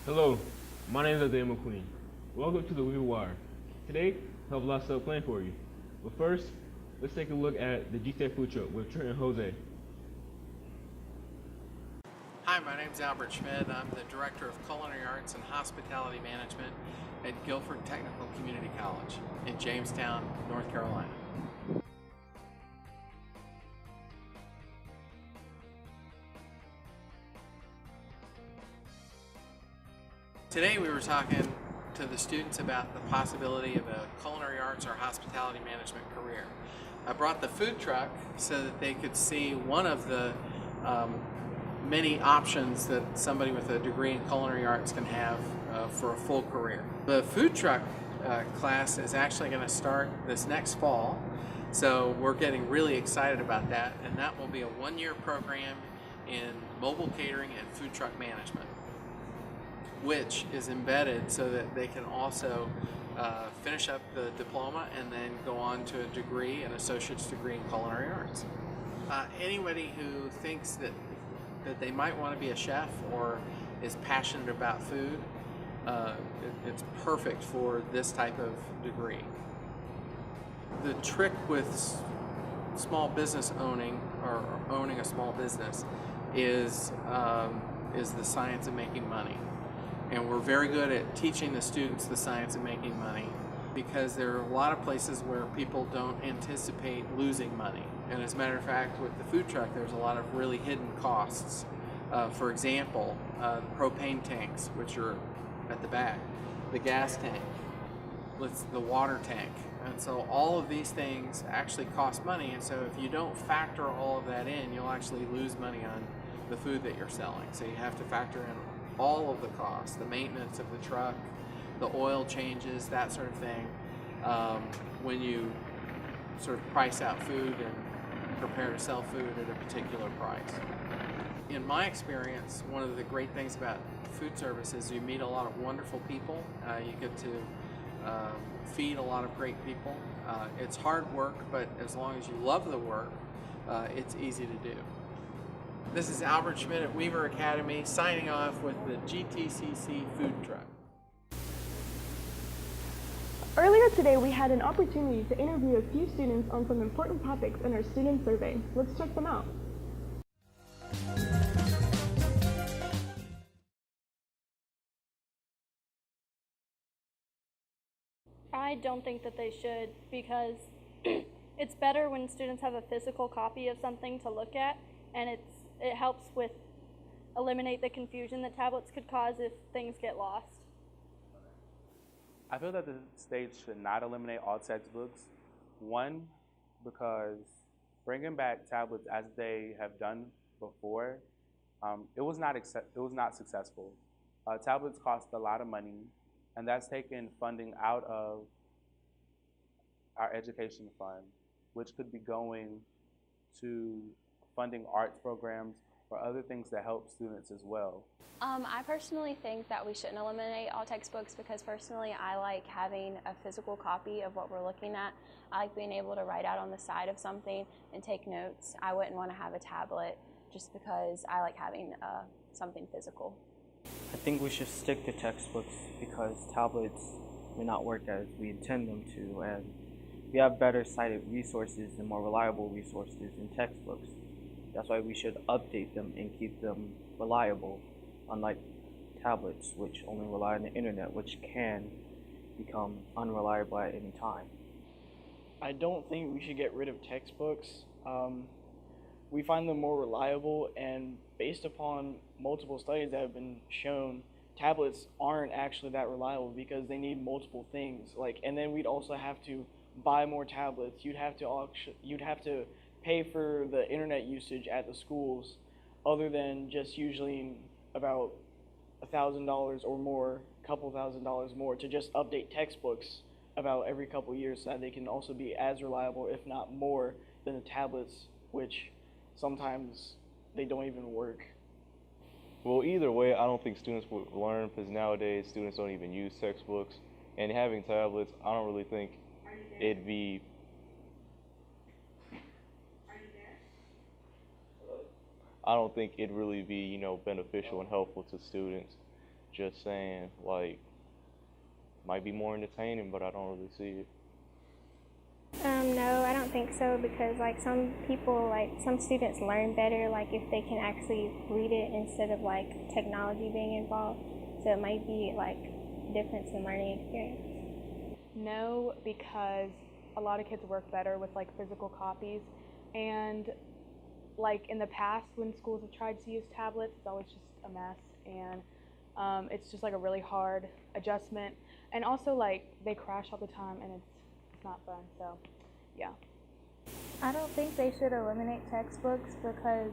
Hello, my name is Isaiah McQueen. Welcome to the Weaver Wire. Today, I have a lot of stuff planned for you. But first, let's take a look at the GTA food truck with Trent and Jose. Hi, my name is Albert Schmidt. I'm the Director of Culinary Arts and Hospitality Management at Guilford Technical Community College in Jamestown, North Carolina. Today we were talking to the students about the possibility of a culinary arts or hospitality management career. I brought the food truck so that they could see one of the many options that somebody with a degree in culinary arts can have for a full career. The food truck class is actually going to start this next fall, so we're getting really excited about that, and that will be a one-year program in mobile catering and food truck management, which is embedded so that they can also finish up the diploma and then go on to a degree, an associate's degree in culinary arts. Anybody who thinks that they might want to be a chef or is passionate about food, it's perfect for this type of degree. The trick with small business owning or owning a small business is the science of making money. And we're very good at teaching the students the science of making money because there are a lot of places where people don't anticipate losing money. And as a matter of fact, with the food truck, there's a lot of really hidden costs. For example, the propane tanks, which are at the back, the gas tank, the water tank. And so all of these things actually cost money. And so if you don't factor all of that in, you'll actually lose money on the food that you're selling. So you have to factor in all of the costs, the maintenance of the truck, the oil changes, that sort of thing, when you sort of price out food and prepare to sell food at a particular price. In my experience, one of the great things about food service is you meet a lot of wonderful people. You get to feed a lot of great people. It's hard work, but as long as you love the work, it's easy to do. This is Albert Schmidt at Weaver Academy signing off with the GTCC food truck. Earlier today, we had an opportunity to interview a few students on some important topics in our student survey. Let's check them out. I don't think that they should because it's better when students have a physical copy of something to look at, and it helps with eliminate the confusion that tablets could cause if things get lost. I feel that the state should not eliminate all textbooks. One, because bringing back tablets as they have done before, it was not successful. Tablets cost a lot of money, and that's taken funding out of our education fund, which could be going to funding arts programs or other things that help students as well. I personally think that we shouldn't eliminate all textbooks because personally I like having a physical copy of what we're looking at. I like being able to write out on the side of something and take notes. I wouldn't want to have a tablet just because I like having something physical. I think we should stick to textbooks because tablets may not work as we intend them to, and we have better cited resources and more reliable resources in textbooks. That's why we should update them and keep them reliable, unlike tablets, which only rely on the internet, which can become unreliable at any time. I don't think we should get rid of textbooks. We find them more reliable, and based upon multiple studies that have been shown, tablets aren't actually that reliable because they need multiple things. And then we'd also have to buy more tablets. You'd have to pay for the internet usage at the schools, other than just usually about $1,000 or more, a couple $1,000s more, to just update textbooks about every couple years so that they can also be as reliable, if not more, than the tablets, which sometimes they don't even work. Well, either way, I don't think students would learn because nowadays students don't even use textbooks. And having tablets, I don't really think it'd be I don't think it'd really be, beneficial and helpful to students just saying, like, might be more entertaining, but I don't really see it. No, I don't think so because like some people, like some students learn better like if they can actually read it instead of like technology being involved. So it might be like difference in learning experience. No, because a lot of kids work better with like physical copies, and like in the past when schools have tried to use tablets, it's always just a mess, and it's just like a really hard adjustment, and also like they crash all the time, and it's not fun. So, yeah. I don't think they should eliminate textbooks because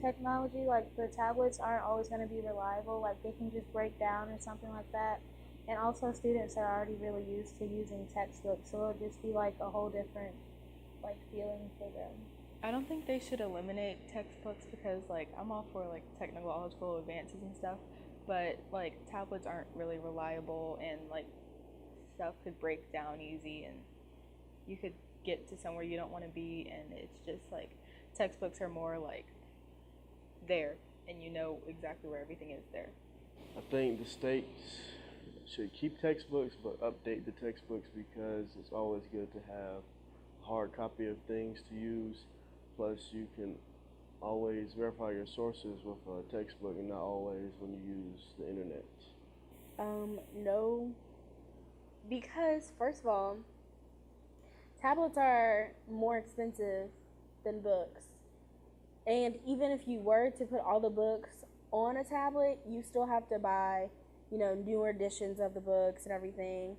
technology, like the tablets, aren't always going to be reliable. Like they can just break down or something like that. And also students are already really used to using textbooks, so it'll just be like a whole different like feeling for them. I don't think they should eliminate textbooks because like I'm all for like technological advances and stuff, but like tablets aren't really reliable and like stuff could break down easy and you could get to somewhere you don't want to be, and it's just like textbooks are more like there and you know exactly where everything is there. I think the states should keep textbooks but update the textbooks because it's always good to have a hard copy of things to use. Plus you can always verify your sources with a textbook and not always when you use the internet. No, because first of all, tablets are more expensive than books. And even if you were to put all the books on a tablet, you still have to buy, newer editions of the books and everything.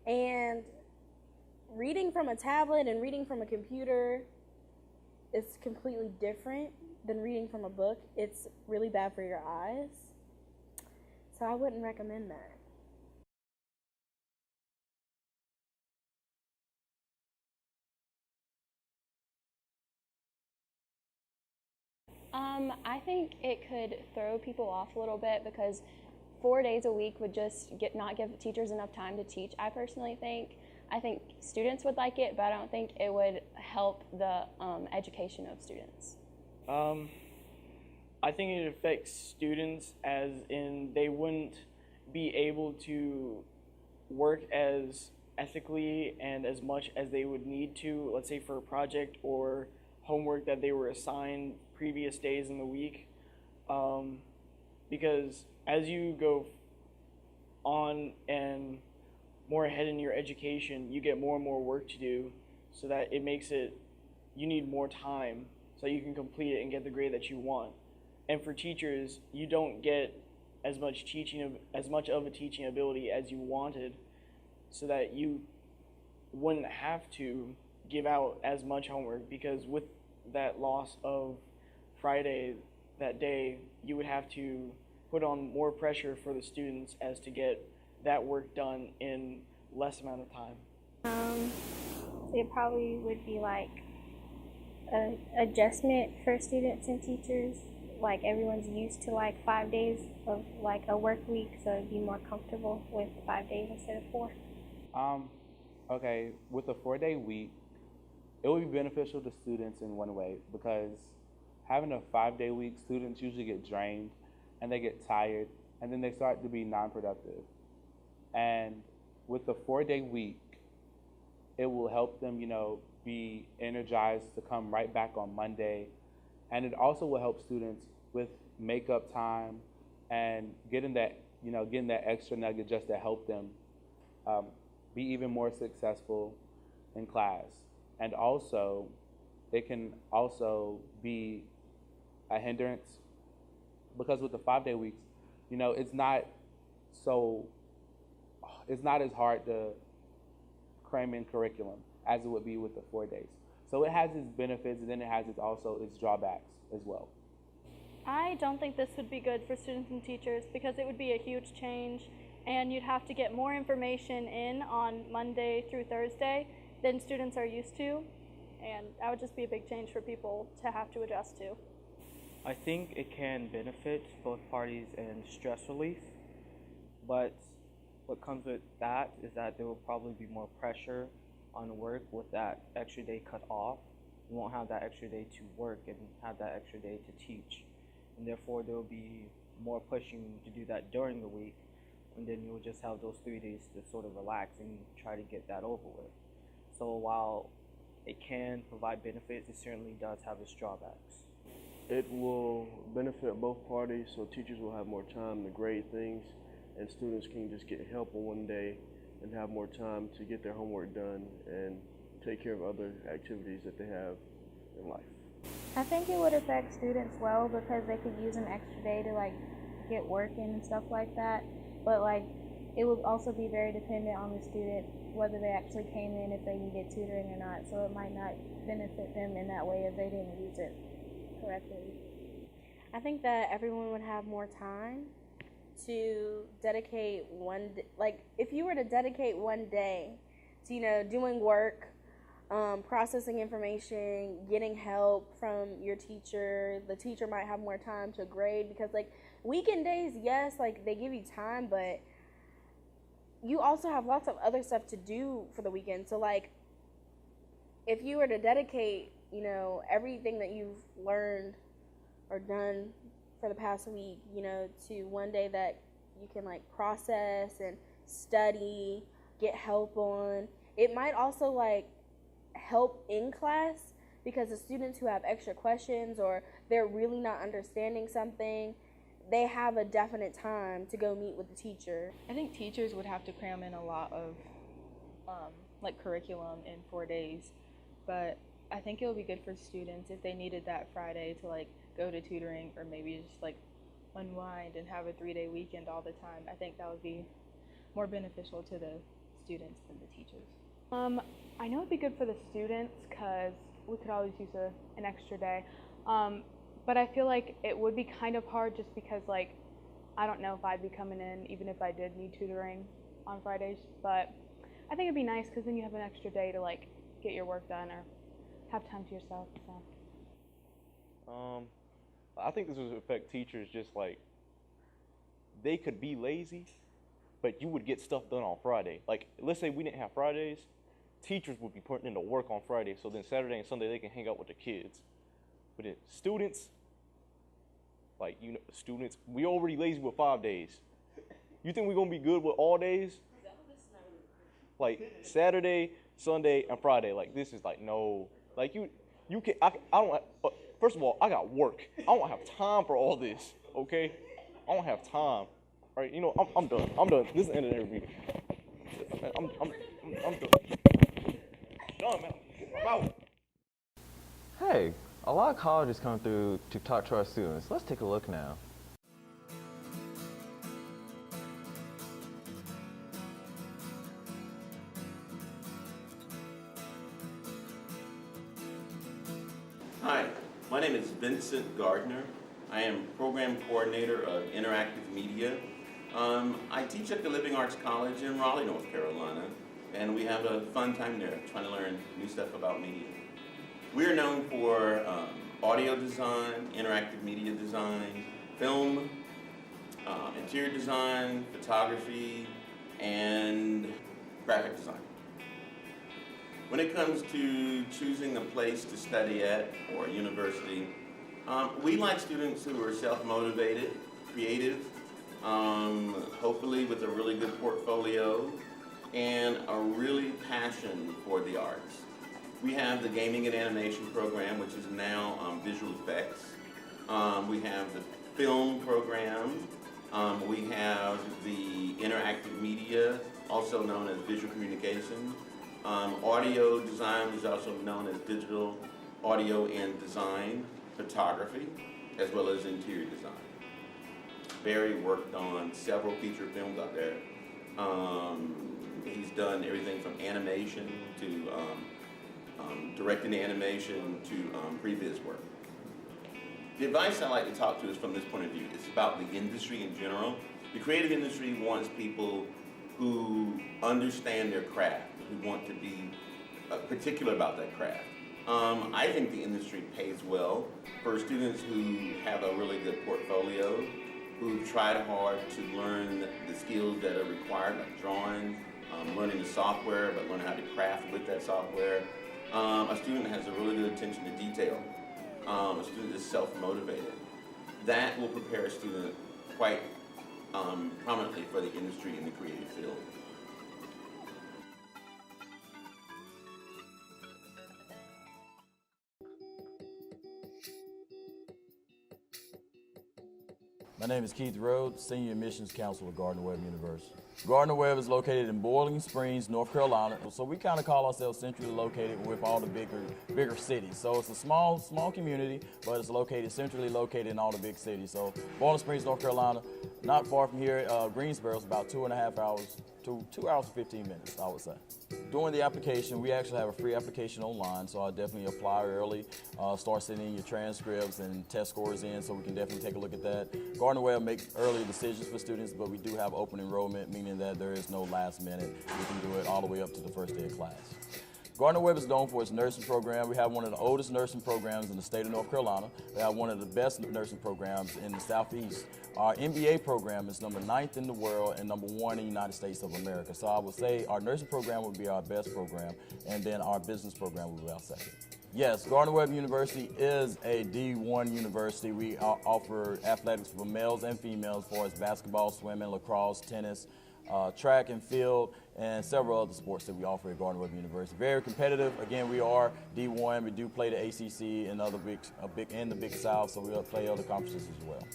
And reading from a tablet and reading from a computer is completely different than reading from a book. It's really bad for your eyes. So I wouldn't recommend that. I think it could throw people off a little bit because 4 days a week would just not give teachers enough time to teach, I personally think. I think students would like it, but I don't think it would help the education of students. I think it affects students as in they wouldn't be able to work as ethically and as much as they would need to, let's say for a project or homework that they were assigned previous days in the week. Because as you go on and more ahead in your education, you get more and more work to do, so that it makes it, you need more time so you can complete it and get the grade that you want. And for teachers, you don't get as much of a teaching ability as you wanted, so that you wouldn't have to give out as much homework, because with that loss of Friday that day, you would have to put on more pressure for the students as to get that work done in less amount of time. It probably would be like an adjustment for students and teachers. Like everyone's used to like 5 days of like a work week, so it'd be more comfortable with 5 days instead of 4. Okay, with a 4-day week, it would be beneficial to students in one way, because having a 5-day week, students usually get drained and they get tired, and then they start to be non-productive. And with the 4-day week, it will help them, be energized to come right back on Monday. And it also will help students with makeup time and getting that extra nugget just to help them be even more successful in class. And also, it can also be a hindrance, because with the 5-day weeks, it's not as hard to cram in curriculum as it would be with the 4 days. So it has its benefits, and then it has its drawbacks as well. I don't think this would be good for students and teachers because it would be a huge change, and you'd have to get more information in on Monday through Thursday than students are used to, and that would just be a big change for people to have to adjust to. I think it can benefit both parties in stress relief, but what comes with that is that there will probably be more pressure on work with that extra day cut off. You won't have that extra day to work and have that extra day to teach, and therefore there will be more pushing to do that during the week, and then you'll just have those 3 days to sort of relax and try to get that over with. So while it can provide benefits, it certainly does have its drawbacks. It will benefit both parties, so teachers will have more time to grade things, and students can just get help on one day and have more time to get their homework done and take care of other activities that they have in life. I think it would affect students well because they could use an extra day to like get work in and stuff like that. But like it would also be very dependent on the student whether they actually came in, if they needed tutoring or not. So it might not benefit them in that way if they didn't use it correctly. I think that everyone would have more time to dedicate like if you were to dedicate one day to, you know, doing work, processing information, getting help from your teacher. The teacher might have more time to grade because, like, weekend days, yes, like, they give you time, but you also have lots of other stuff to do for the weekend. So, like, if you were to dedicate, you know, everything that you've learned or done for the past week, you know, to one day that you can, like, process and study, get help on, it might also, like, help in class because the students who have extra questions or they're really not understanding something, they have a definite time to go meet with the teacher. I think teachers would have to cram in a lot of like curriculum in 4 days, but I think it would be good for students if they needed that Friday to like go to tutoring or maybe just like unwind and have a 3-day weekend all the time. I think that would be more beneficial to the students than the teachers. I know it'd be good for the students because we could always use an extra day. But I feel like it would be kind of hard just because, like, I don't know if I'd be coming in even if I did need tutoring on Fridays. But I think it'd be nice because then you have an extra day to, like, get your work done or have time to yourself. So. I think this would affect teachers just like they could be lazy, but you would get stuff done on Friday. Like, let's say we didn't have Fridays, teachers would be putting in the work on Friday, so then Saturday and Sunday they can hang out with the kids. But then students, like, you know, students, we already lazy with 5 days. You think we're gonna be good with all days? Like Saturday, Sunday, and Friday. Like, this is like, no. Like, you can, I don't, first of all, I got work. I don't have time for all this, okay? I don't have time. All right, you know, I'm done. I'm done. This is the end of the interview. Man, I'm done. Done, man. I'm out. Hey, a lot of colleges come through to talk to our students. Let's take a look now. Hi, my name is Vincent Gardner. I am Program Coordinator of Interactive Media. I teach at the Living Arts College in Raleigh, North Carolina, and we have a fun time there trying to learn new stuff about media. We're known for audio design, interactive media design, film, interior design, photography, and graphic design. When it comes to choosing a place to study at or a university, we like students who are self-motivated, creative, hopefully with a really good portfolio, and a really passion for the arts. We have the Gaming and Animation program, which is now visual effects. We have the film program. We have the interactive media, also known as visual communication. Audio design is also known as digital audio and design, photography, as well as interior design. Barry worked on several feature films out there. He's done everything from animation to directing animation to previous work. The advice I like to talk to is from this point of view. It's about the industry in general. The creative industry wants people who understand their craft, who want to be particular about that craft. I think the industry pays well for students who have a really good portfolio, who've tried hard to learn the skills that are required, like drawing, learning the software, but learning how to craft with that software. A student has a really good attention to detail. A student is self-motivated. That will prepare a student quite prominently for the industry in the creative field. My name is Keith Rhodes, Senior Admissions Counselor at Gardner-Webb University. Gardner-Webb is located in Boiling Springs, North Carolina, so we kind of call ourselves centrally located with all the bigger cities. So it's a small community, but it's centrally located in all the big cities. So Boiling Springs, North Carolina, not far from here. Greensboro is about 2.5 hours, 2 hours and 15 minutes, I would say. During the application, we actually have a free application online, so I definitely apply early, start sending in your transcripts and test scores in, so we can definitely take a look at that. Gardner-Webb makes early decisions for students, but we do have open enrollment, meaning that there is no last minute. We can do it all the way up to the first day of class. Gardner-Webb is known for its nursing program. We have one of the oldest nursing programs in the state of North Carolina. We have one of the best nursing programs in the Southeast. Our MBA program is number 9th in the world and number 1 in the United States of America. So I would say our nursing program would be our best program, and then our business program would be our second. Yes, Gardner-Webb University is a D1 university. We offer athletics for males and females as far as basketball, swimming, lacrosse, tennis, track and field, and several other sports that we offer at Gardner-Webb University. Very competitive. Again, we are D1. We do play the ACC and the Big South, so we'll play other conferences as well.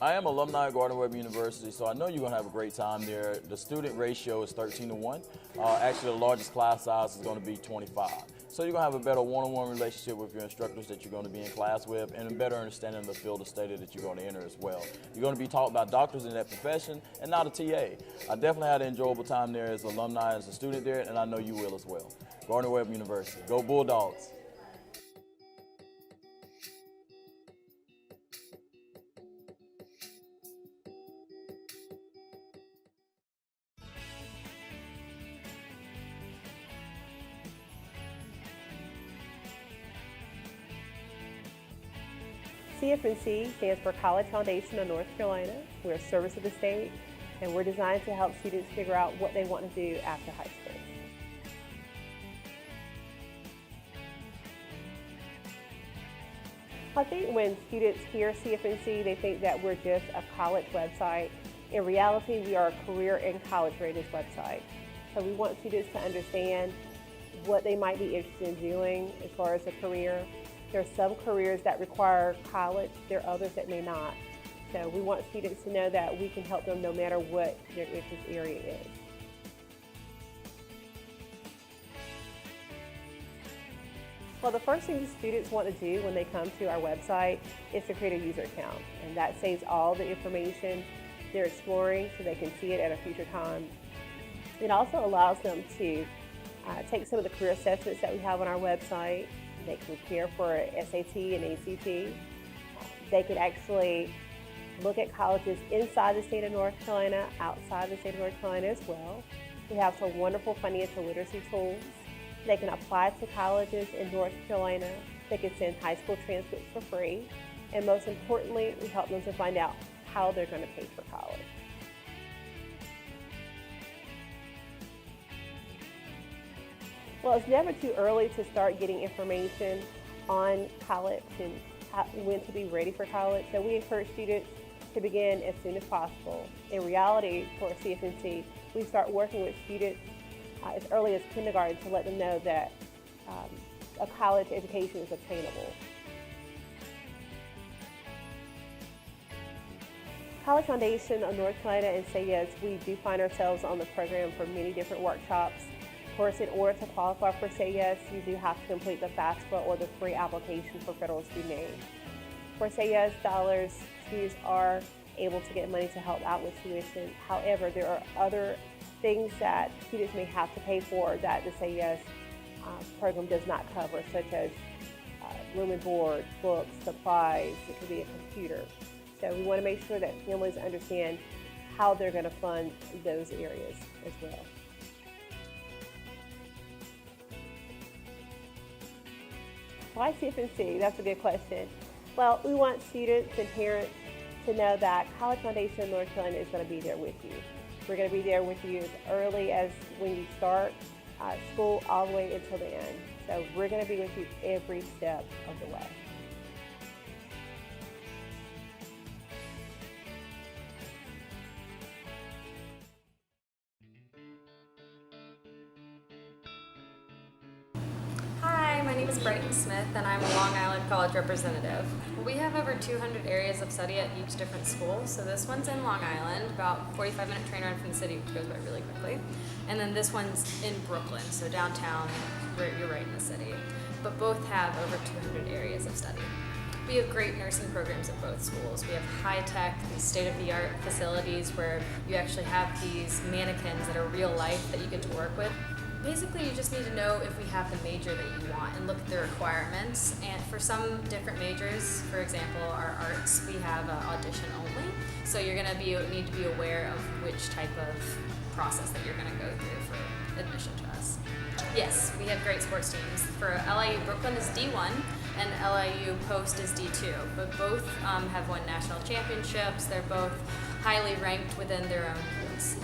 I am alumni at Gardner-Webb University, so I know you're going to have a great time there. The student ratio is 13-to-1. Actually, the largest class size is going to be 25. So you're going to have a better one-on-one relationship with your instructors that you're going to be in class with, and a better understanding of the field of study that you're going to enter as well. You're going to be taught by doctors in that profession and not a TA. I definitely had an enjoyable time there as an alumni, as a student there, and I know you will as well. Gardner-Webb University. Go Bulldogs. CFNC stands for College Foundation of North Carolina. We're a service of the state, and we're designed to help students figure out what they want to do after high school. I think when students hear CFNC, they think that we're just a college website. In reality, we are a career and college readiness website. So we want students to understand what they might be interested in doing as far as a career. There are some careers that require college, there are others that may not. So we want students to know that we can help them no matter what their interest area is. Well, the first thing the students want to do when they come to our website is to create a user account. And that saves all the information they're exploring so they can see it at a future time. It also allows them to take some of the career assessments that we have on our website. They can prepare for SAT and ACT. They could actually look at colleges inside the state of North Carolina, outside the state of North Carolina as well. We have some wonderful financial literacy tools. They can apply to colleges in North Carolina. They can send high school transcripts for free. And most importantly, we help them to find out how they're going to pay for college. Well, it's never too early to start getting information on college and when to be ready for college. So we encourage students to begin as soon as possible. In reality, for CFNC, we start working with students as early as kindergarten to let them know that a college education is obtainable. College Foundation of North Carolina and Say Yes, we do find ourselves on the program for many different workshops. Of course, in order to qualify for Say Yes, you do have to complete the FAFSA or the free application for federal student aid. For Say Yes dollars, students are able to get money to help out with tuition. However, there are other things that students may have to pay for that the Say Yes program does not cover, such as room and board, books, supplies, it could be a computer. So we want to make sure that families understand how they're going to fund those areas as well. Why CFNC? That's a good question. Well, we want students and parents to know that College Foundation of North Carolina is going to be there with you. We're going to be there with you as early as when you start school all the way until the end. So we're going to be with you every step of the way. Brighton Smith, and I'm a Long Island College representative. We have over 200 areas of study at each different school. So this one's in Long Island, about 45-minute train ride from the city, which goes by really quickly. And then this one's in Brooklyn, so downtown, you're right in the city. But both have over 200 areas of study. We have great nursing programs at both schools. We have high-tech, these state-of-the-art facilities where you actually have these mannequins that are real life that you get to work with. Basically, you just need to know if we have the major that you want and look at the requirements. And for some different majors, for example, our arts, we have audition only. So you're going to need to be aware of which type of process that you're going to go through for admission to us. Yes, we have great sports teams. For LIU Brooklyn is D1 and LIU Post is D2, but both have won national championships. They're both highly ranked within their own fields.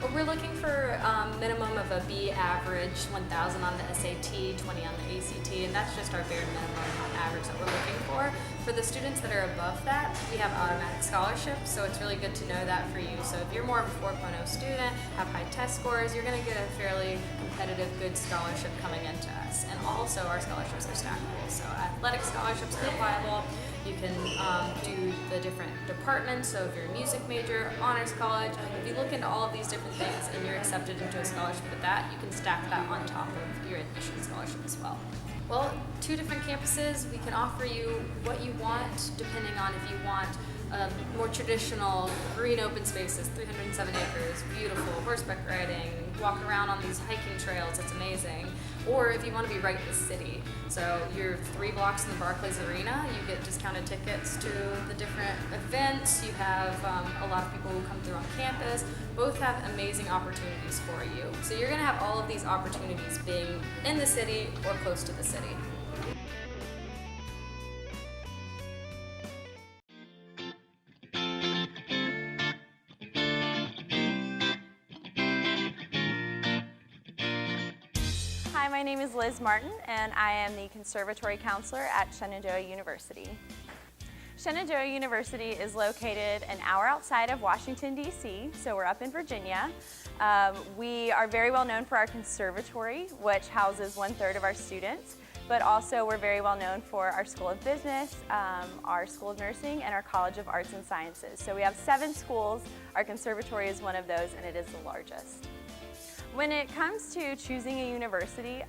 But we're looking for minimum of a B average, 1,000 on the SAT, 20 on the ACT, and that's just our bare minimum average that we're looking for. For the students that are above that, we have automatic scholarships, so it's really good to know that for you. So if you're more of a 4.0 student, have high test scores, you're going to get a fairly competitive, good scholarship coming into us. And also our scholarships are stackable, so athletic scholarships are applicable. You can do the different departments, so if you're a music major, honors college, if you look into all of these different things and you're accepted into a scholarship with that, you can stack that on top of your admission scholarship as well. Well, 2 different campuses, we can offer you what you want depending on if you want more traditional green open spaces, 307 acres, beautiful horseback riding, walk around on these hiking trails, it's amazing. Or if you want to be right in the city, so you're 3 blocks in the Barclays Arena, you get discounted tickets to the different events, you have a lot of people who come through on campus, both have amazing opportunities for you. So you're going to have all of these opportunities being in the city or close to the city. Hi, my name is Liz Martin, and I am the Conservatory Counselor at Shenandoah University. Shenandoah University is located an hour outside of Washington, D.C., so we're up in Virginia. We are very well known for our conservatory, which houses 1/3 of our students, but also we're very well known for our School of Business, our School of Nursing, and our College of Arts and Sciences. So we have 7 schools. Our conservatory is one of those, and it is the largest. When it comes to choosing a university,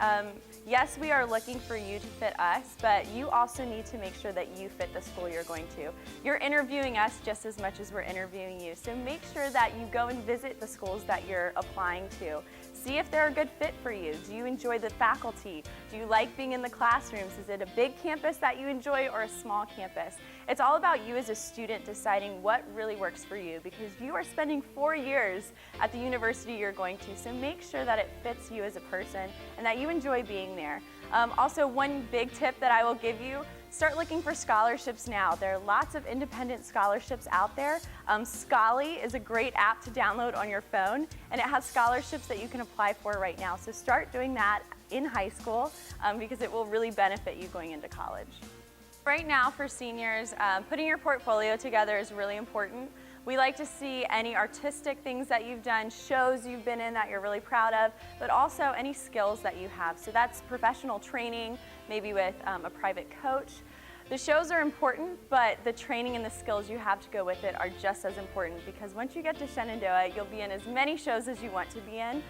yes, we are looking for you to fit us, but you also need to make sure that you fit the school you're going to. You're interviewing us just as much as we're interviewing you, so make sure that you go and visit the schools that you're applying to. See if they're a good fit for you. Do you enjoy the faculty? Do you like being in the classrooms? Is it a big campus that you enjoy or a small campus? It's all about you as a student deciding what really works for you, because you are spending 4 years at the university you're going to, so make sure that it fits you as a person and that you enjoy being there. Also, one big tip that I will give you, start looking for scholarships now. There are lots of independent scholarships out there. Scholly is a great app to download on your phone, and it has scholarships that you can apply for right now. So start doing that in high school because it will really benefit you going into college. Right now for seniors, putting your portfolio together is really important. We like to see any artistic things that you've done, shows you've been in that you're really proud of, but also any skills that you have. So that's professional training, maybe with a private coach. The shows are important, but the training and the skills you have to go with it are just as important, because once you get to Shenandoah, you'll be in as many shows as you want to be in.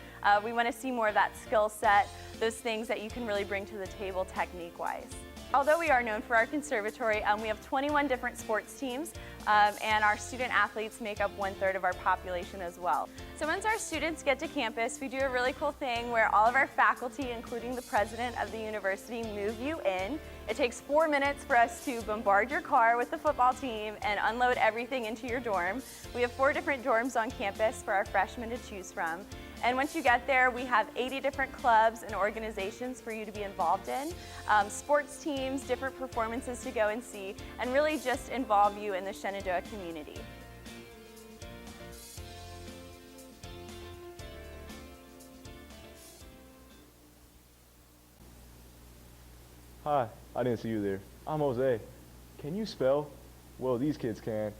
We want to see more of that skill set, those things that you can really bring to the table technique-wise. Although we are known for our conservatory, we have 21 different sports teams, and our student athletes make up 1/3 of our population as well. So once our students get to campus, we do a really cool thing where all of our faculty, including the president of the university, move you in. It takes 4 minutes for us to bombard your car with the football team and unload everything into your dorm. We have 4 different dorms on campus for our freshmen to choose from. And once you get there, we have 80 different clubs and organizations for you to be involved in, sports teams, different performances to go and see, and really just involve you in the Shenandoah community. Hi, I didn't see you there. I'm Jose. Can you spell? Well, these kids can.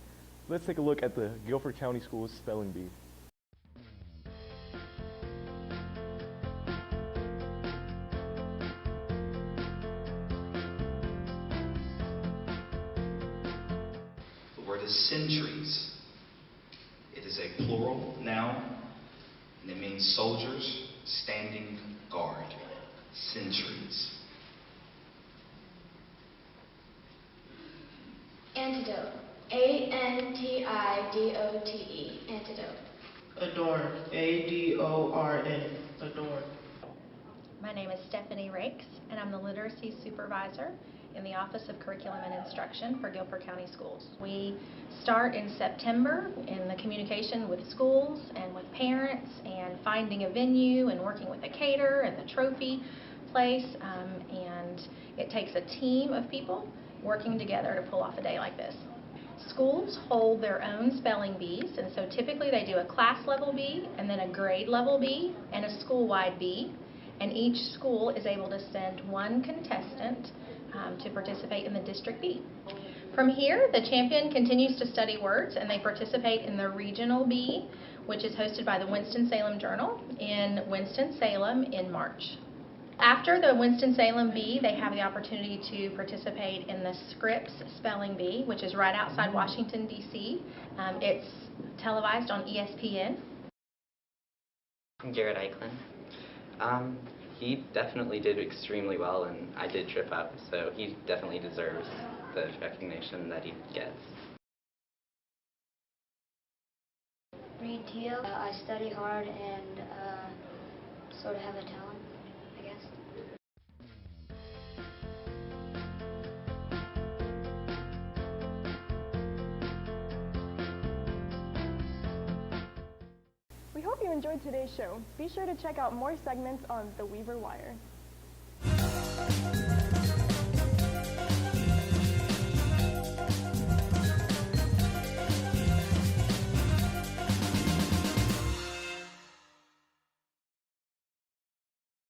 Let's take a look at the Guilford County Schools spelling bee. word is centuries. It is a plural noun, and it means soldiers standing guard. Centuries. Antidote. A-N-T-I-D-O-T-E. Antidote. Adorn. A-D-O-R-N. Adorn. My name is Stephanie Rakes, and I'm the Literacy Supervisor in the Office of Curriculum and Instruction for Guilford County Schools. We start in September in the communication with schools and with parents and finding a venue and working with a caterer and the trophy place, and it takes a team of people working together to pull off a day like this. Schools hold their own spelling bees, and so typically they do a class level bee and then a grade level bee and a school-wide bee, and each school is able to send one contestant to participate in the district bee. From here, the champion continues to study words, and they participate in the regional bee, which is hosted by the Winston-Salem Journal in Winston-Salem in March. After the Winston-Salem bee, they have the opportunity to participate in the Scripps Spelling Bee, which is right outside Washington, D.C. It's televised on ESPN. I'm Garrett Eichlin. He definitely did extremely well, and I did trip up, so he definitely deserves the recognition that he gets. Reed Teal. I study hard and sort of have a talent, I guess. We hope you enjoyed today's show. Be sure to check out more segments on The Weaver Wire.